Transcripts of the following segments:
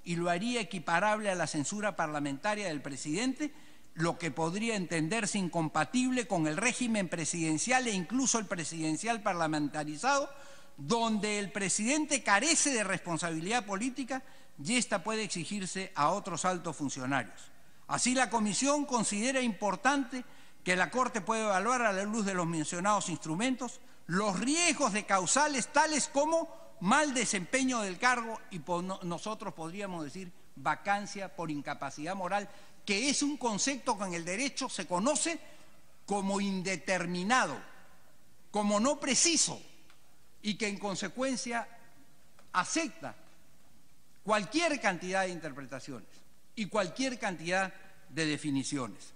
y lo haría equiparable a la censura parlamentaria del presidente, lo que podría entenderse incompatible con el régimen presidencial e incluso el presidencial parlamentarizado, donde el presidente carece de responsabilidad política y ésta puede exigirse a otros altos funcionarios. Así, la Comisión considera importante que la Corte pueda evaluar a la luz de los mencionados instrumentos los riesgos de causales tales como mal desempeño del cargo y nosotros podríamos decir vacancia por incapacidad moral, que es un concepto que en el derecho se conoce como indeterminado, como no preciso, y que en consecuencia acepta cualquier cantidad de interpretaciones y cualquier cantidad de definiciones.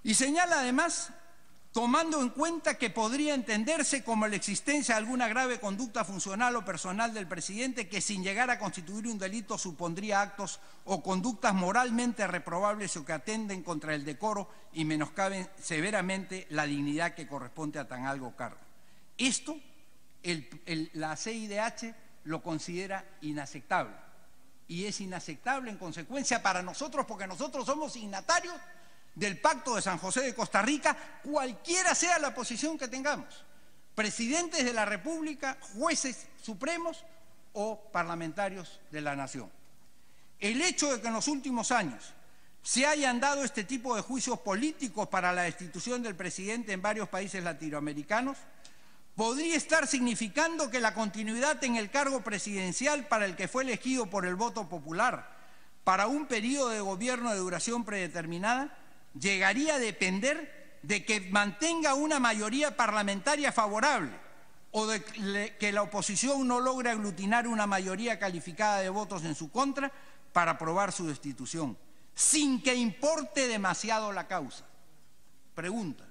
Y señala además, tomando en cuenta que podría entenderse como la existencia de alguna grave conducta funcional o personal del presidente que sin llegar a constituir un delito supondría actos o conductas moralmente reprobables o que atenten contra el decoro y menoscaben severamente la dignidad que corresponde a tan alto cargo. Esto la CIDH lo considera inaceptable y es inaceptable en consecuencia para nosotros porque nosotros somos signatarios del Pacto de San José de Costa Rica, cualquiera sea la posición que tengamos, presidentes de la República, jueces supremos o parlamentarios de la Nación. El hecho de que en los últimos años se hayan dado este tipo de juicios políticos para la destitución del presidente en varios países latinoamericanos podría estar significando que la continuidad en el cargo presidencial para el que fue elegido por el voto popular para un periodo de gobierno de duración predeterminada llegaría a depender de que mantenga una mayoría parlamentaria favorable o de que la oposición no logre aglutinar una mayoría calificada de votos en su contra para aprobar su destitución, sin que importe demasiado la causa. Pregunta,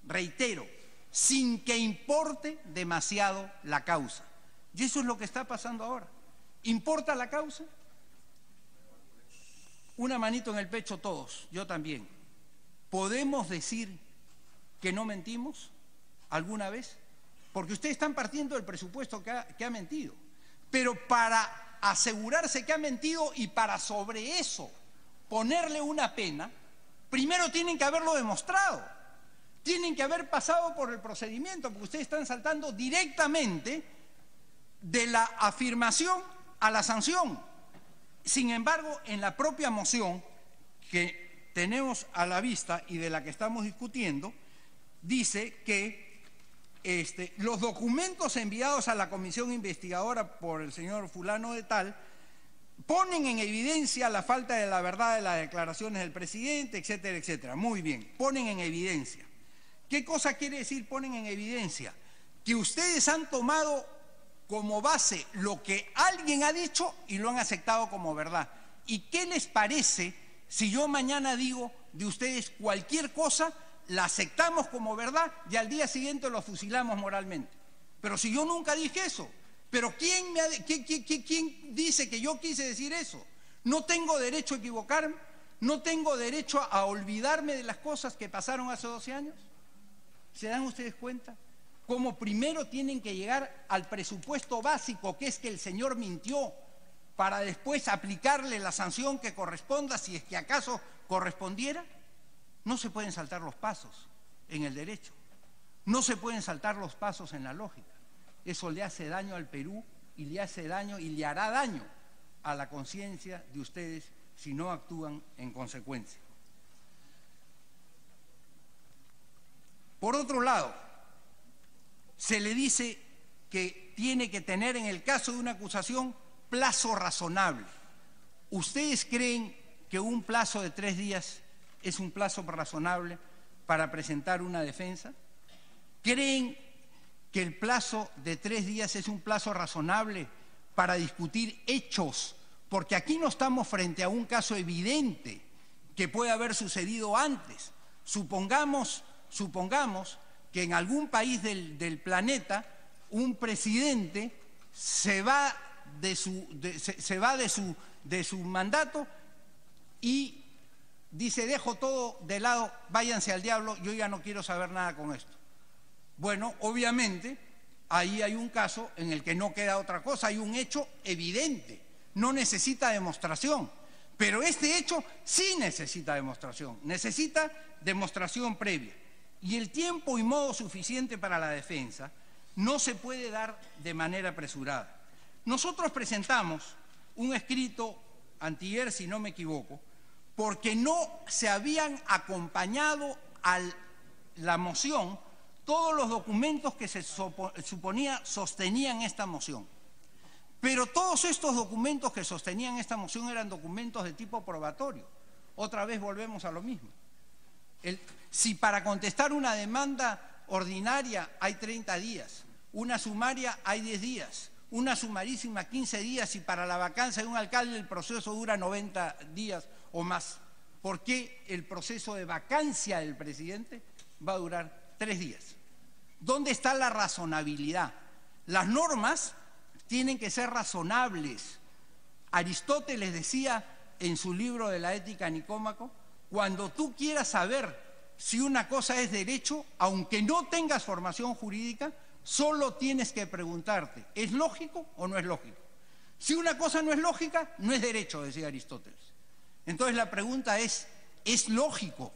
reitero, sin que importe demasiado la causa. Y eso es lo que está pasando ahora. ¿Importa la causa? Una manito en el pecho todos, yo también. ¿Podemos decir que no mentimos alguna vez? Porque ustedes están partiendo del presupuesto que ha mentido. Pero para asegurarse que ha mentido y para sobre eso ponerle una pena, primero tienen que haberlo demostrado. Tienen que haber pasado por el procedimiento, porque ustedes están saltando directamente de la afirmación a la sanción. Sin embargo, en la propia moción que tenemos a la vista y de la que estamos discutiendo, dice que los documentos enviados a la comisión investigadora por el señor fulano de tal ponen en evidencia la falta de la verdad de las declaraciones del presidente, etcétera, etcétera. Muy bien, ponen en evidencia. ¿Qué cosa quiere decir ponen en evidencia? Que ustedes han tomado como base lo que alguien ha dicho y lo han aceptado como verdad. ¿Y qué les parece si yo mañana digo de ustedes cualquier cosa, la aceptamos como verdad y al día siguiente lo fusilamos moralmente? Pero si yo nunca dije eso, ¿pero quién dice que yo quise decir eso? ¿No tengo derecho a equivocarme? ¿No tengo derecho a olvidarme de las cosas que pasaron hace 12 años? ¿Se dan ustedes cuenta? Cómo primero tienen que llegar al presupuesto básico, que es que el señor mintió, para después aplicarle la sanción que corresponda, si es que acaso correspondiera. No se pueden saltar los pasos en el derecho, no se pueden saltar los pasos en la lógica. Eso le hace daño al Perú y le hace daño y le hará daño a la conciencia de ustedes si no actúan en consecuencia. Por otro lado, se le dice que tiene que tener en el caso de una acusación plazo razonable. ¿Ustedes creen que un plazo de 3 días es un plazo razonable para presentar una defensa? ¿Creen que el plazo de 3 días es un plazo razonable para discutir hechos? Porque aquí no estamos frente a un caso evidente que puede haber sucedido antes. Supongamos que en algún país del planeta un presidente se va de su mandato y dice: dejo todo de lado, váyanse al diablo, yo ya no quiero saber nada con esto. Bueno, obviamente ahí hay un caso en el que no queda otra cosa, hay un hecho evidente. no necesita demostración, pero este hecho sí necesita demostración, necesita demostración previa. Y el tiempo y modo suficiente para la defensa no se puede dar de manera apresurada. Nosotros presentamos un escrito antier, si no me equivoco, porque no se habían acompañado a la moción todos los documentos que se suponía sostenían esta moción. Pero todos estos documentos que sostenían esta moción eran documentos de tipo probatorio. Otra vez volvemos a lo mismo. Si para contestar una demanda ordinaria hay 30 días, una sumaria hay 10 días, una sumarísima 15 días y para la vacancia de un alcalde el proceso dura 90 días o más, ¿por qué el proceso de vacancia del presidente va a durar 3 días? ¿Dónde está la razonabilidad? Las normas tienen que ser razonables. Aristóteles decía en su libro de la Ética Nicómaco, cuando tú quieras saber si una cosa es derecho, aunque no tengas formación jurídica, solo tienes que preguntarte, ¿es lógico o no es lógico? Si una cosa no es lógica, no es derecho, decía Aristóteles. Entonces la pregunta ¿es lógico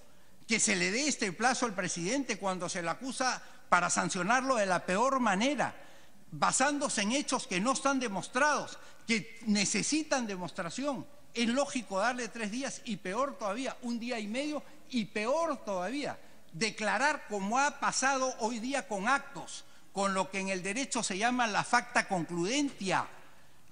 que se le dé este plazo al presidente cuando se le acusa para sancionarlo de la peor manera, basándose en hechos que no están demostrados, que necesitan demostración? Es lógico darle 3 días y peor todavía, 1 día y medio y peor todavía, declarar como ha pasado hoy día con actos, con lo que en el derecho se llama la facta concludentia,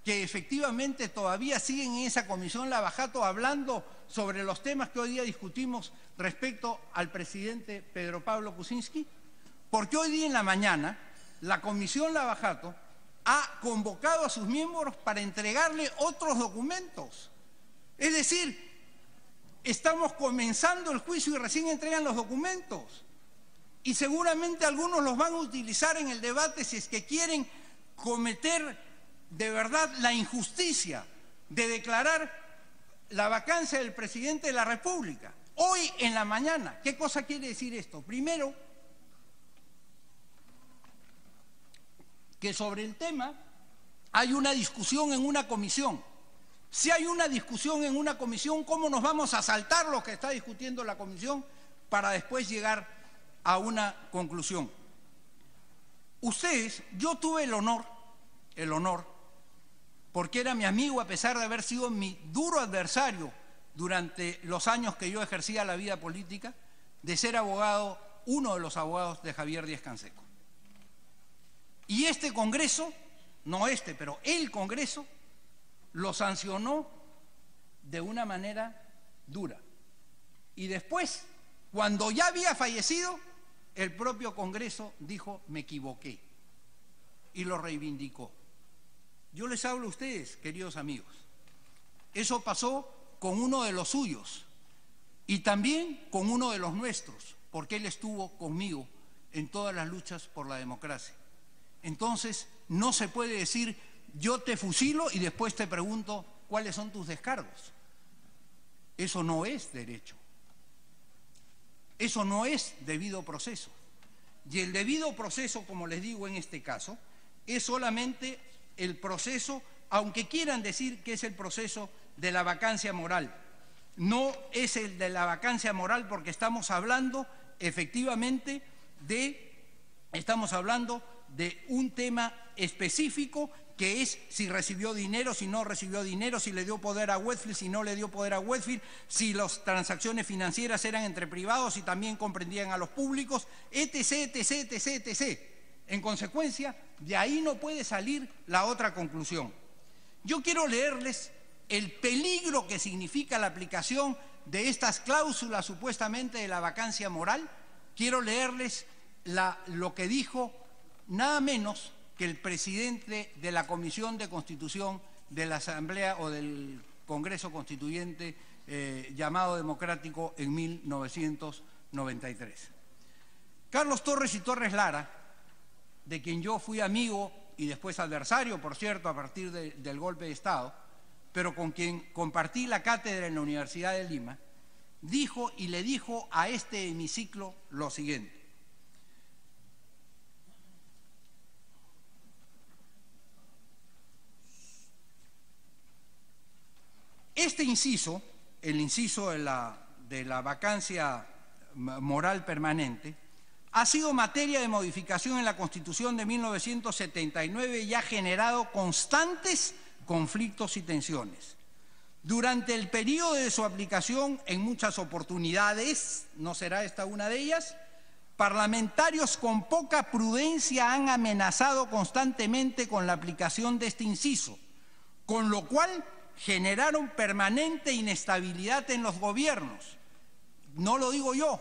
que efectivamente todavía siguen en esa comisión Lavajato hablando sobre los temas que hoy día discutimos respecto al presidente Pedro Pablo Kuczynski, porque hoy día en la mañana la comisión Lavajato ha convocado a sus miembros para entregarle otros documentos. Es decir, estamos comenzando el juicio y recién entregan los documentos. Y seguramente algunos los van a utilizar en el debate si es que quieren cometer de verdad la injusticia de declarar la vacancia del presidente de la República. Hoy en la mañana, ¿qué cosa quiere decir esto? Primero, que sobre el tema hay una discusión en una comisión. Si hay una discusión en una comisión, ¿cómo nos vamos a saltar lo que está discutiendo la comisión para después llegar a una conclusión? Ustedes, yo tuve el honor, porque era mi amigo a pesar de haber sido mi duro adversario durante los años que yo ejercía la vida política, de ser abogado, uno de los abogados de Javier Díaz-Canseco. Y este Congreso, no este, pero el Congreso, lo sancionó de una manera dura. Y después, cuando ya había fallecido, el propio Congreso dijo, me equivoqué, y lo reivindicó. Yo les hablo a ustedes, queridos amigos, eso pasó con uno de los suyos y también con uno de los nuestros, porque él estuvo conmigo en todas las luchas por la democracia. Entonces, no se puede decir, yo te fusilo y después te pregunto cuáles son tus descargos. Eso no es derecho. Eso no es debido proceso. Y el debido proceso, como les digo en este caso, es solamente el proceso, aunque quieran decir que es el proceso de la vacancia moral. No es el de la vacancia moral porque estamos hablando efectivamente de un tema específico que es si recibió dinero, si no recibió dinero, si le dio poder a Westfield, si no le dio poder a Westfield, si las transacciones financieras eran entre privados y también comprendían a los públicos, etc., etc., etc., etc. En consecuencia, de ahí no puede salir la otra conclusión. Yo quiero leerles el peligro que significa la aplicación de estas cláusulas supuestamente de la vacancia moral. Quiero leerles lo que dijo nada menos que el presidente de la Comisión de Constitución de la Asamblea o del Congreso Constituyente llamado democrático en 1993. Carlos Torres y Torres Lara, de quien yo fui amigo y después adversario, por cierto, a partir del golpe de Estado, pero con quien compartí la cátedra en la Universidad de Lima, dijo y le dijo a este hemiciclo lo siguiente: Este inciso, el inciso de la vacancia moral permanente, ha sido materia de modificación en la Constitución de 1979 y ha generado constantes conflictos y tensiones. Durante el periodo de su aplicación, en muchas oportunidades, no será esta una de ellas, parlamentarios con poca prudencia han amenazado constantemente con la aplicación de este inciso, con lo cual generaron permanente inestabilidad en los gobiernos. No lo digo yo,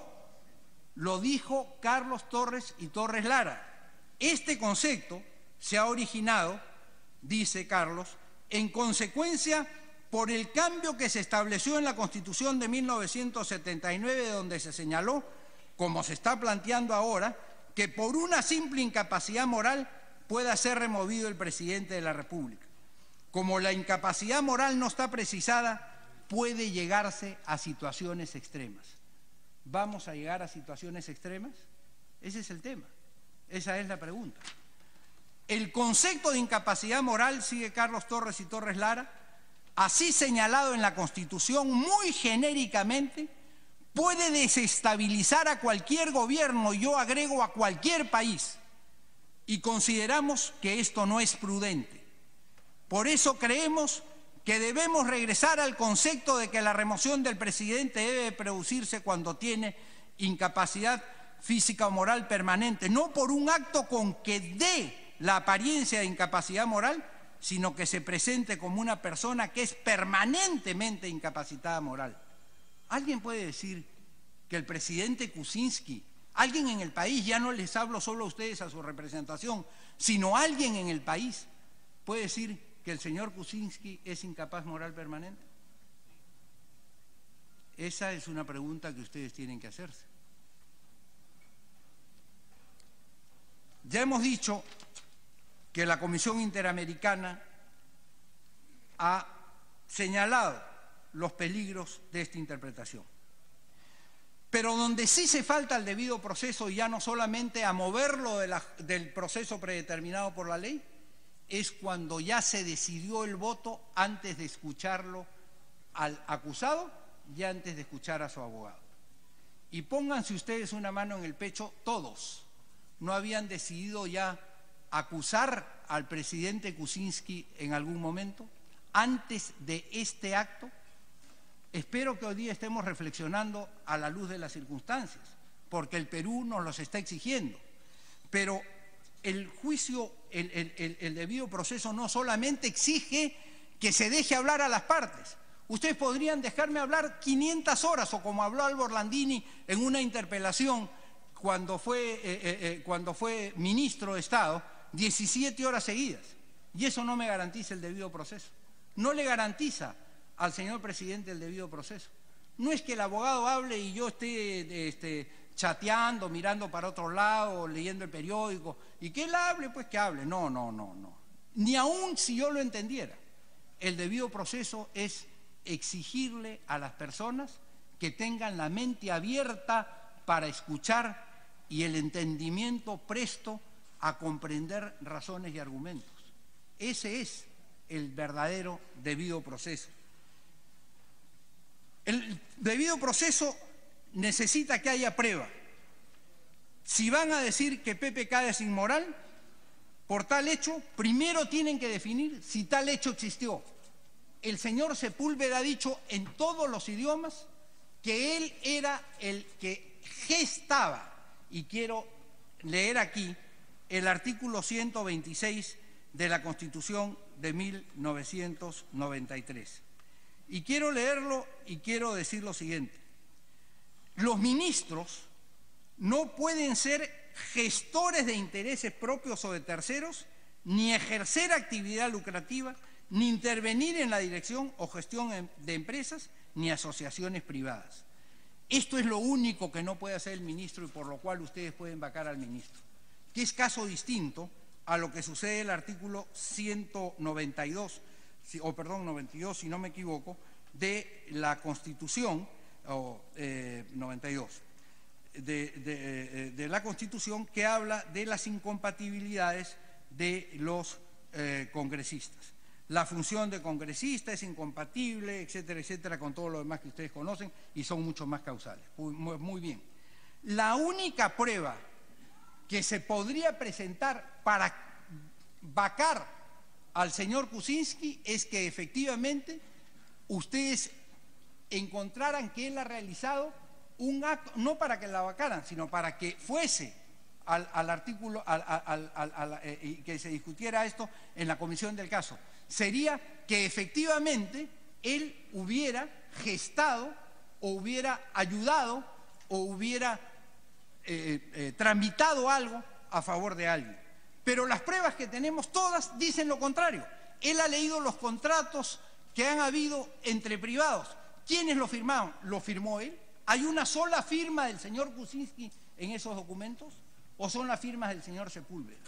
lo dijo Carlos Torres y Torres Lara. Este concepto se ha originado, dice Carlos, en consecuencia por el cambio que se estableció en la Constitución de 1979, donde se señaló, como se está planteando ahora, que por una simple incapacidad moral pueda ser removido el presidente de la República. Como la incapacidad moral no está precisada, puede llegarse a situaciones extremas. ¿Vamos a llegar a situaciones extremas? Ese es el tema, esa es la pregunta. El concepto de incapacidad moral, sigue Carlos Torres y Torres Lara, así señalado en la Constitución muy genéricamente, puede desestabilizar a cualquier gobierno, y yo agrego a cualquier país, y consideramos que esto no es prudente. Por eso creemos que debemos regresar al concepto de que la remoción del presidente debe producirse cuando tiene incapacidad física o moral permanente, no por un acto con que dé la apariencia de incapacidad moral, sino que se presente como una persona que es permanentemente incapacitada moral. ¿Alguien puede decir que el presidente Kuczynski, alguien en el país, ya no les hablo solo a ustedes, a su representación, sino alguien en el país, puede decir que el señor Kuczynski es incapaz moral permanente? Esa es una pregunta que ustedes tienen que hacerse. Ya hemos dicho que la Comisión Interamericana ha señalado los peligros de esta interpretación. Pero donde sí se falta el debido proceso, y ya no solamente a moverlo del proceso predeterminado por la ley, es cuando ya se decidió el voto antes de escucharlo al acusado y antes de escuchar a su abogado. Y pónganse ustedes una mano en el pecho, todos no habían decidido ya acusar al presidente Kuczynski en algún momento antes de este acto. Espero que hoy día estemos reflexionando a la luz de las circunstancias, porque el Perú nos los está exigiendo. Pero el juicio, el debido proceso no solamente exige que se deje hablar a las partes. Ustedes podrían dejarme hablar 500 horas, o como habló Álvaro Landini en una interpelación cuando fue ministro de Estado, 17 horas seguidas. Y eso no me garantiza el debido proceso. No le garantiza al señor presidente el debido proceso. No es que el abogado hable y yo esté chateando, mirando para otro lado, leyendo el periódico, y que él hable, pues que hable. No. Ni aun si yo lo entendiera. El debido proceso es exigirle a las personas que tengan la mente abierta para escuchar y el entendimiento presto a comprender razones y argumentos. Ese es el verdadero debido proceso. El debido proceso necesita que haya prueba. Si van a decir que PPK es inmoral por tal hecho, primero tienen que definir si tal hecho existió. El señor Sepúlveda ha dicho en todos los idiomas que él era el que gestaba, y quiero leer aquí el artículo 126 de la Constitución de 1993. Y quiero leerlo y quiero decir lo siguiente. Los ministros no pueden ser gestores de intereses propios o de terceros, ni ejercer actividad lucrativa, ni intervenir en la dirección o gestión de empresas, ni asociaciones privadas. Esto es lo único que no puede hacer el ministro, y por lo cual ustedes pueden vacar al ministro, que es caso distinto a lo que sucede en el artículo 92, si no me equivoco, de la Constitución, 92, de la Constitución, que habla de las incompatibilidades de los congresistas. La función de congresista es incompatible, etcétera, etcétera, con todo lo demás que ustedes conocen y son mucho más causales. Muy bien. La única prueba que se podría presentar para vacar al señor Kuczynski es que efectivamente ustedes encontraran que él ha realizado un acto, no para que la vacaran, sino para que fuese al artículo, que se discutiera esto en la comisión del caso. Sería que efectivamente él hubiera gestado o hubiera ayudado o hubiera tramitado algo a favor de alguien. Pero las pruebas que tenemos todas dicen lo contrario. Él ha leído los contratos que han habido entre privados. ¿Quiénes lo firmaron? ¿Lo firmó él? ¿Hay una sola firma del señor Kuczynski en esos documentos? ¿O son las firmas del señor Sepúlveda?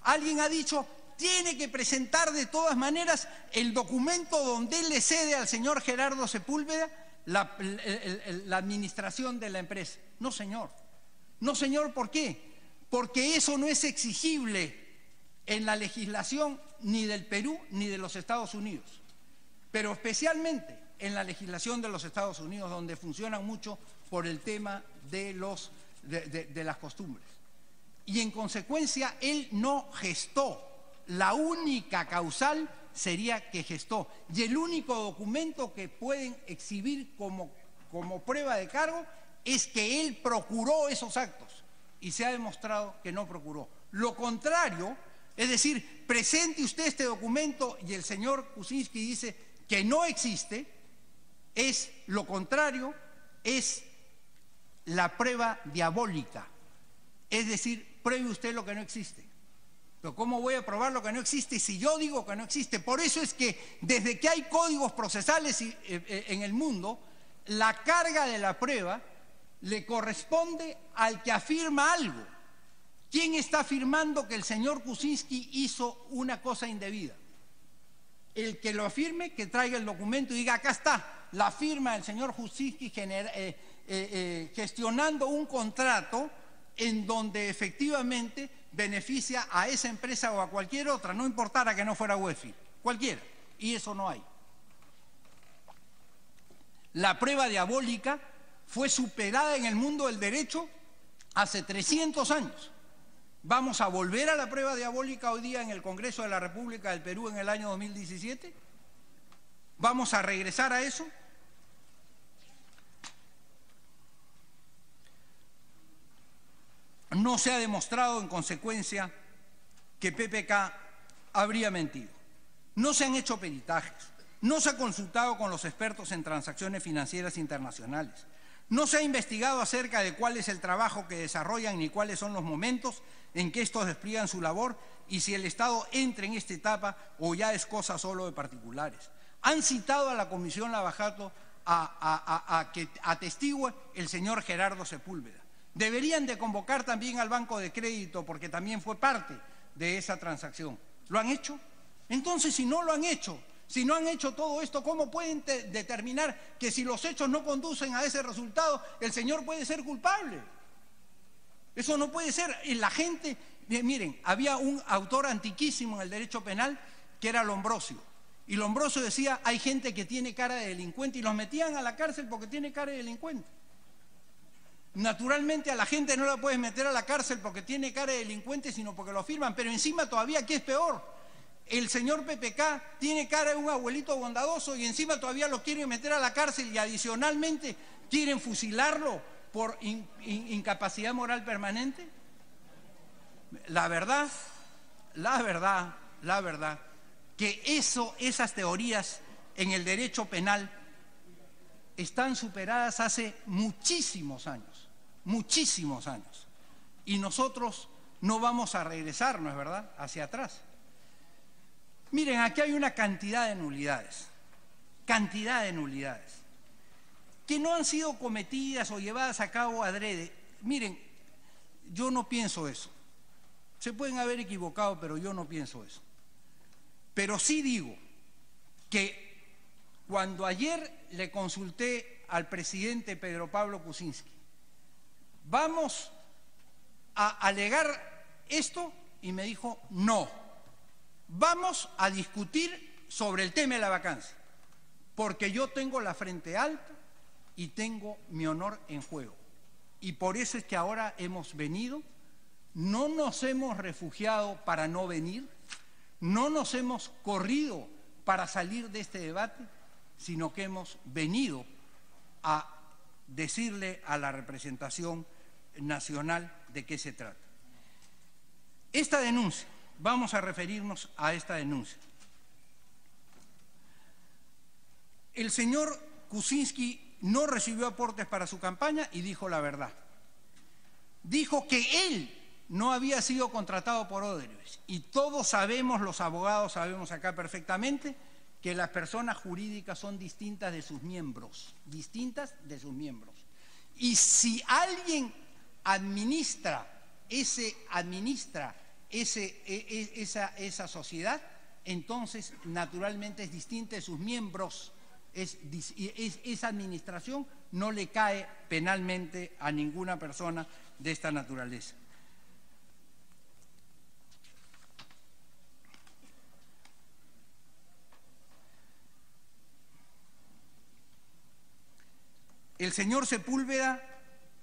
Alguien ha dicho, tiene que presentar de todas maneras el documento donde él le cede al señor Gerardo Sepúlveda la administración de la empresa. No, señor. No, señor, ¿por qué? Porque eso no es exigible en la legislación ni del Perú ni de los Estados Unidos, pero especialmente en la legislación de los Estados Unidos, donde funcionan mucho por el tema de las costumbres. Y en consecuencia, él no gestó. La única causal sería que gestó. Y el único documento que pueden exhibir como prueba de cargo es que él procuró esos actos. Y se ha demostrado que no procuró. Lo contrario, es decir, presente usted este documento y el señor Kuczynski dice que no existe, es lo contrario, es la prueba diabólica. Es decir, pruebe usted lo que no existe. Pero ¿cómo voy a probar lo que no existe si yo digo que no existe? Por eso es que desde que hay códigos procesales en el mundo, la carga de la prueba le corresponde al que afirma algo. ¿Quién está afirmando que el señor Kuczynski hizo una cosa indebida? El que lo afirme, que traiga el documento y diga, acá está la firma del señor Kuczynski gestionando un contrato en donde efectivamente beneficia a esa empresa o a cualquier otra, no importara que no fuera UEFI, cualquiera, y eso no hay. La prueba diabólica fue superada en el mundo del derecho hace 300 años. ¿Vamos a volver a la prueba diabólica hoy día en el Congreso de la República del Perú en el año 2017? ¿Vamos a regresar a eso? No se ha demostrado, en consecuencia, que PPK habría mentido. No se han hecho peritajes, no se ha consultado con los expertos en transacciones financieras internacionales, no se ha investigado acerca de cuál es el trabajo que desarrollan ni cuáles son los momentos en que estos despliegan su labor y si el Estado entra en esta etapa o ya es cosa solo de particulares. Han citado a la Comisión Lavajato a que atestigue el señor Gerardo Sepúlveda. Deberían de convocar también al Banco de Crédito porque también fue parte de esa transacción. ¿Lo han hecho? Entonces, si no lo han hecho, si no han hecho todo esto, ¿cómo pueden determinar que si los hechos no conducen a ese resultado, el señor puede ser culpable? Eso no puede ser. La gente, miren, había un autor antiquísimo en el derecho penal que era Lombrosio. Y Lombrosio decía, hay gente que tiene cara de delincuente y los metían a la cárcel porque tiene cara de delincuente. Naturalmente a la gente no la puedes meter a la cárcel porque tiene cara de delincuente, sino porque lo firman. Pero encima todavía, ¿qué es peor? El señor PPK tiene cara de un abuelito bondadoso y encima todavía lo quieren meter a la cárcel y adicionalmente quieren fusilarlo por incapacidad moral permanente. La verdad, que esas teorías en el derecho penal están superadas hace muchísimos años, y nosotros no vamos a regresar, ¿no es verdad?, hacia atrás. Miren, aquí hay una cantidad de nulidades, que no han sido cometidas o llevadas a cabo adrede. Miren, yo no pienso eso. Se pueden haber equivocado, pero yo no pienso eso. Pero sí digo que cuando ayer le consulté al presidente Pedro Pablo Kuczynski, ¿vamos a alegar esto? Y me dijo, no. Vamos a discutir sobre el tema de la vacancia, porque yo tengo la frente alta y tengo mi honor en juego. Y por eso es que ahora hemos venido, no nos hemos refugiado para no venir, no nos hemos corrido para salir de este debate, sino que hemos venido a decirle a la representación nacional de qué se trata. Esta denuncia, vamos a referirnos a esta denuncia. El señor Kuczynski no recibió aportes para su campaña y dijo la verdad. Dijo que él no había sido contratado por Odebrecht. Y todos sabemos, los abogados sabemos acá perfectamente, que las personas jurídicas son distintas de sus miembros. Distintas de sus miembros. Y si alguien administra esa sociedad, entonces naturalmente es distinta de sus miembros. Esa administración no le cae penalmente a ninguna persona de esta naturaleza. El señor Sepúlveda,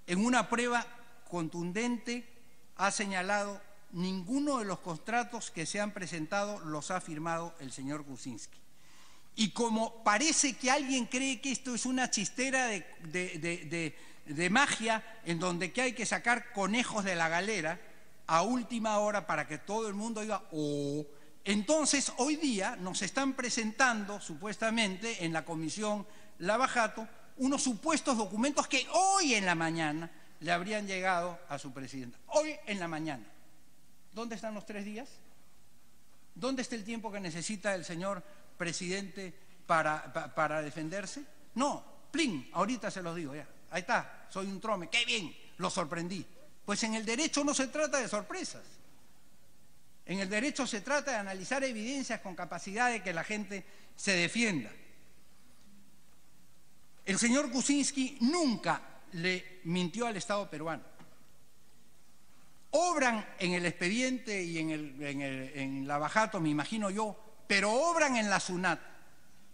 en una prueba contundente, ha señalado: ninguno de los contratos que se han presentado los ha firmado el señor Kuczynski. Y como parece que alguien cree que esto es una chistera de magia, en donde que hay que sacar conejos de la galera a última hora para que todo el mundo diga «oh», entonces hoy día nos están presentando, supuestamente, en la comisión Lavajato, unos supuestos documentos que hoy en la mañana le habrían llegado a su presidenta. Hoy en la mañana. ¿Dónde están los 3 días? ¿Dónde está el tiempo que necesita el señor presidente para defenderse? No, plin, ahorita se los digo ya. Ahí está, soy un trome, qué bien, lo sorprendí. Pues en el derecho no se trata de sorpresas. En el derecho se trata de analizar evidencias con capacidad de que la gente se defienda. El señor Kuczynski nunca le mintió al Estado peruano. Obran en el expediente y en Lavajato, me imagino yo, pero obran en la SUNAT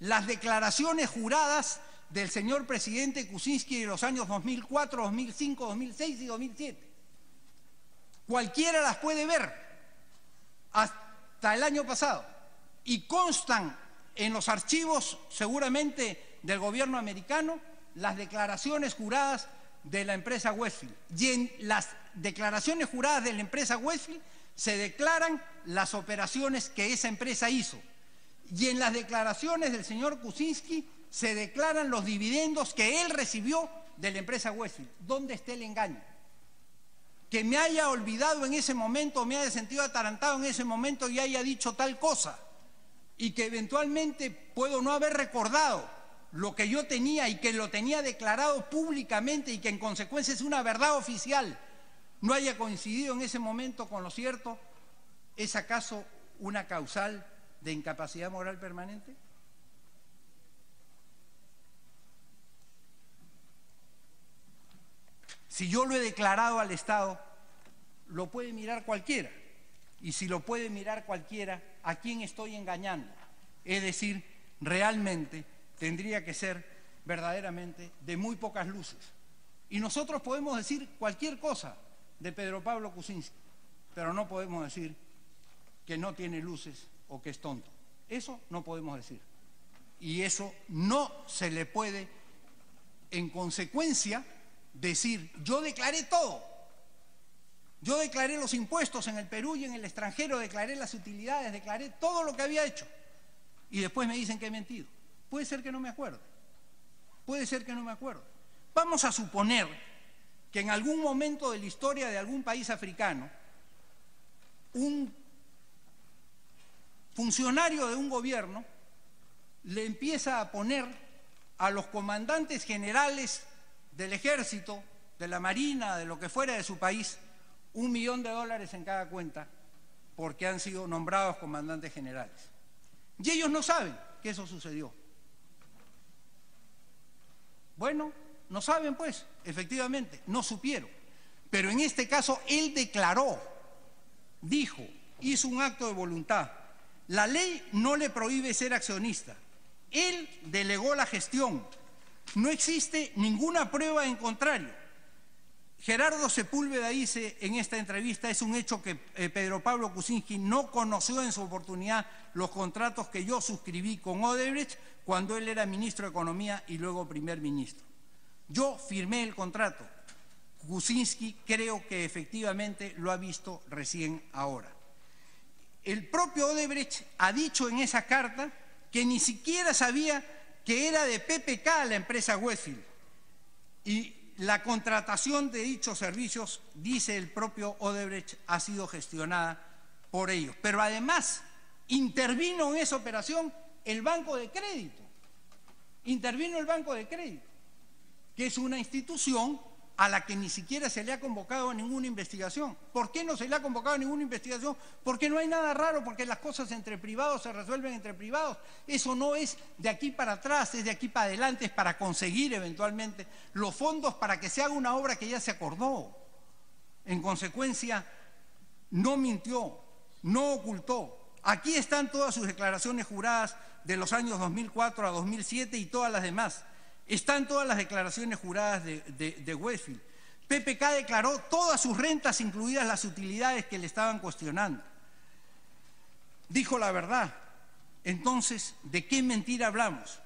las declaraciones juradas del señor presidente Kuczynski de los años 2004, 2005, 2006 y 2007. Cualquiera las puede ver hasta el año pasado y constan en los archivos seguramente del gobierno americano las declaraciones juradas de la empresa Westfield. Y en las declaraciones juradas de la empresa Westfield se declaran las operaciones que esa empresa hizo. Y en las declaraciones del señor Kuczynski se declaran los dividendos que él recibió de la empresa Westfield. ¿Dónde está el engaño? Que me haya olvidado en ese momento, me haya sentido atarantado en ese momento y haya dicho tal cosa, y que eventualmente puedo no haber recordado lo que yo tenía y que lo tenía declarado públicamente y que en consecuencia es una verdad oficial, no haya coincidido en ese momento con lo cierto, ¿es acaso una causal de incapacidad moral permanente? Si yo lo he declarado al Estado, lo puede mirar cualquiera. Y si lo puede mirar cualquiera, ¿a quién estoy engañando? Es decir, realmente tendría que ser verdaderamente de muy pocas luces. Y nosotros podemos decir cualquier cosa de Pedro Pablo Kuczynski, pero no podemos decir que no tiene luces o que es tonto. Eso no podemos decir. Y eso no se le puede, en consecuencia, decir: yo declaré todo. Yo declaré los impuestos en el Perú y en el extranjero, declaré las utilidades, declaré todo lo que había hecho. Y después me dicen que he mentido. Puede ser que no me acuerde. Puede ser que no me acuerde. Vamos a suponer que en algún momento de la historia de algún país africano, un funcionario de un gobierno le empieza a poner a los comandantes generales del ejército, de la marina, de lo que fuera de su país, $1 millón en cada cuenta porque han sido nombrados comandantes generales. Y ellos no saben que eso sucedió. Bueno, no saben pues, efectivamente, no supieron. Pero en este caso él declaró, dijo, hizo un acto de voluntad La ley no le prohíbe ser accionista. Él delegó la gestión. No existe ninguna prueba en contrario. Gerardo Sepúlveda dice en esta entrevista: es un hecho que Pedro Pablo Kuczynski no conoció en su oportunidad los contratos que yo suscribí con Odebrecht cuando él era ministro de Economía y luego primer ministro. Yo firmé el contrato. Kuczynski creo que efectivamente lo ha visto recién ahora. El propio Odebrecht ha dicho en esa carta que ni siquiera sabía que era de PPK la empresa Westfield. Y la contratación de dichos servicios, dice el propio Odebrecht, ha sido gestionada por ellos. Pero además intervino en esa operación el Banco de Crédito. Intervino el Banco de Crédito, que es una institución a la que ni siquiera se le ha convocado a ninguna investigación. ¿Por qué no se le ha convocado a ninguna investigación? Porque no hay nada raro, porque las cosas entre privados se resuelven entre privados. Eso no es de aquí para atrás, es de aquí para adelante, es para conseguir eventualmente los fondos para que se haga una obra que ya se acordó. En consecuencia, no mintió, no ocultó. Aquí están todas sus declaraciones juradas de los años 2004 a 2007 y todas las demás. Están todas las declaraciones juradas de Westfield. PPK declaró todas sus rentas, incluidas las utilidades que le estaban cuestionando. Dijo la verdad. Entonces, ¿de qué mentira hablamos?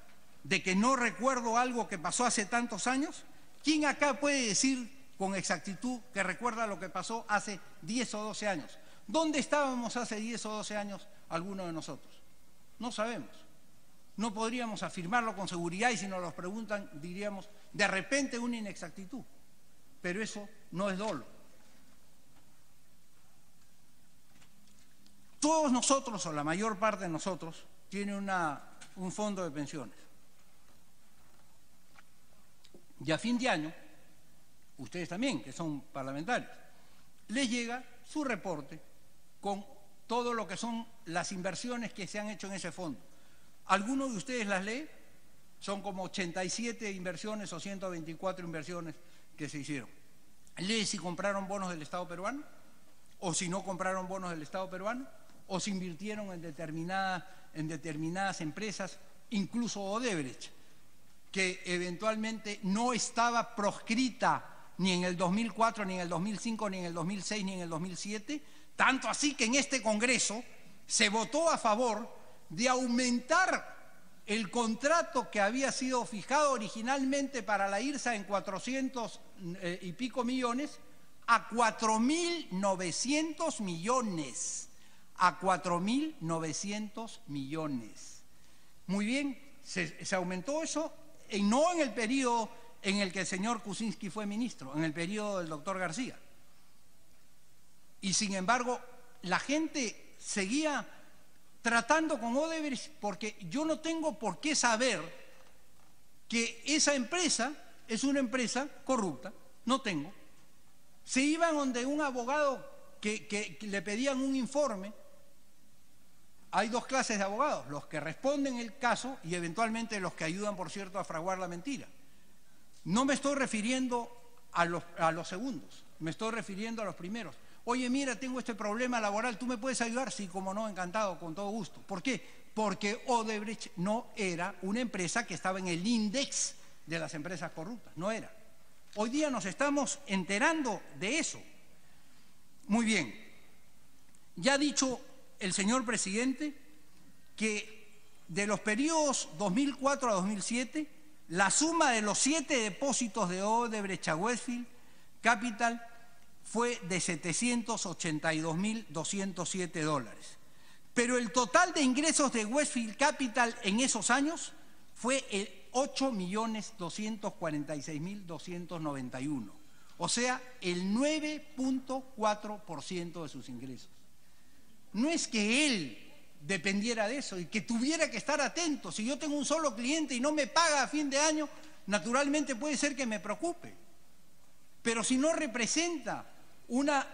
¿De que no recuerdo algo que pasó hace tantos años? ¿Quién acá puede decir con exactitud que recuerda lo que pasó hace 10 o 12 años? ¿Dónde estábamos hace 10 o 12 años alguno de nosotros? No sabemos. No podríamos afirmarlo con seguridad y si nos lo preguntan diríamos de repente una inexactitud, pero eso no es dolo. Todos nosotros, o la mayor parte de nosotros, tiene un fondo de pensiones. Y a fin de año, ustedes también, que son parlamentarios, les llega su reporte con todo lo que son las inversiones que se han hecho en ese fondo. ¿Alguno de ustedes las lee? Son como 87 inversiones o 124 inversiones que se hicieron. ¿Lee si compraron bonos del Estado peruano? ¿O si no compraron bonos del Estado peruano? ¿O si invirtieron en determinadas empresas, incluso Odebrecht, que eventualmente no estaba proscrita ni en el 2004, ni en el 2005, ni en el 2006, ni en el 2007? Tanto así que en este Congreso se votó a favor de aumentar el contrato que había sido fijado originalmente para la IRSA en 400 y pico millones a 4.900 millones. A 4.900 millones. Muy bien, se aumentó eso, no en el periodo en el que el señor Kuczynski fue ministro, en el periodo del doctor García. Y sin embargo, la gente seguía tratando con Odebrecht, porque yo no tengo por qué saber que esa empresa es una empresa corrupta, no tengo. Se iban donde un abogado que le pedían un informe. Hay dos clases de abogados, los que responden el caso y eventualmente los que ayudan, por cierto, a fraguar la mentira. No me estoy refiriendo a los segundos, me estoy refiriendo a los primeros. Oye, mira, tengo este problema laboral, ¿tú me puedes ayudar? Sí, como no, encantado, con todo gusto. ¿Por qué? Porque Odebrecht no era una empresa que estaba en el índice de las empresas corruptas, no era. Hoy día nos estamos enterando de eso. Muy bien, ya ha dicho el señor presidente que de los periodos 2004 a 2007, la suma de los 7 depósitos de Odebrecht a Westfield Capital fue de $782.207. Pero el total de ingresos de Westfield Capital en esos años fue el 8.246.291. O sea, el 9.4% de sus ingresos. No es que él dependiera de eso y que tuviera que estar atento. Si yo tengo un solo cliente y no me paga a fin de año, naturalmente puede ser que me preocupe. Pero si no representa una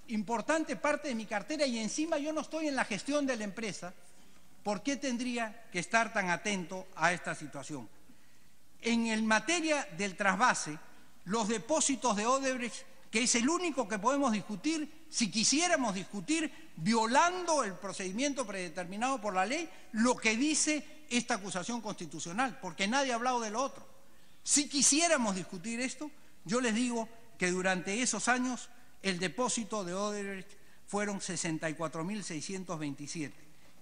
importante parte de mi cartera y encima yo no estoy en la gestión de la empresa, ¿por qué tendría que estar tan atento a esta situación? En materia del trasvase, los depósitos de Odebrecht que es el único que podemos discutir, si quisiéramos discutir, violando el procedimiento predeterminado por la ley, lo que dice esta acusación constitucional, porque nadie ha hablado de lo otro. Si quisiéramos discutir esto, yo les digo que durante esos años el depósito de Odebrecht fueron 64.627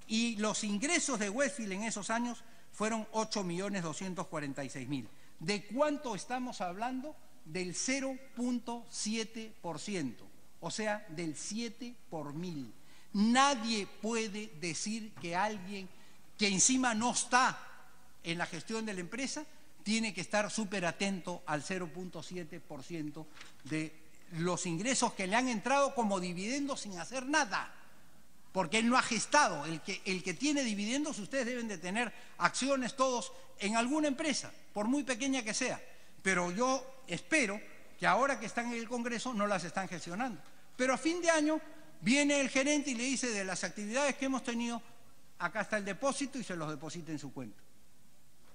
y los ingresos de Westfield en esos años fueron 8.246.000. ¿De cuánto estamos hablando? Del 0.7%, o sea, del 7 por 1000. Nadie puede decir que alguien que encima no está en la gestión de la empresa tiene que estar súper atento al 0.7% de los ingresos que le han entrado como dividendos sin hacer nada, porque él no ha gestado. El que tiene dividendos, ustedes deben de tener acciones todos en alguna empresa, por muy pequeña que sea, pero yo espero que ahora que están en el Congreso no las están gestionando. Pero a fin de año viene el gerente y le dice: de las actividades que hemos tenido, acá está el depósito, y se los deposita en su cuenta.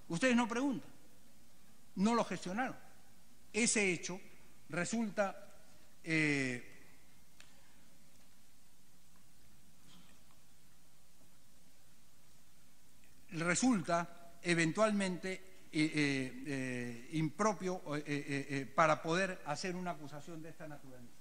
Ustedes no preguntan, no lo gestionaron. Ese hecho resulta eventualmente impropio para poder hacer una acusación de esta naturaleza.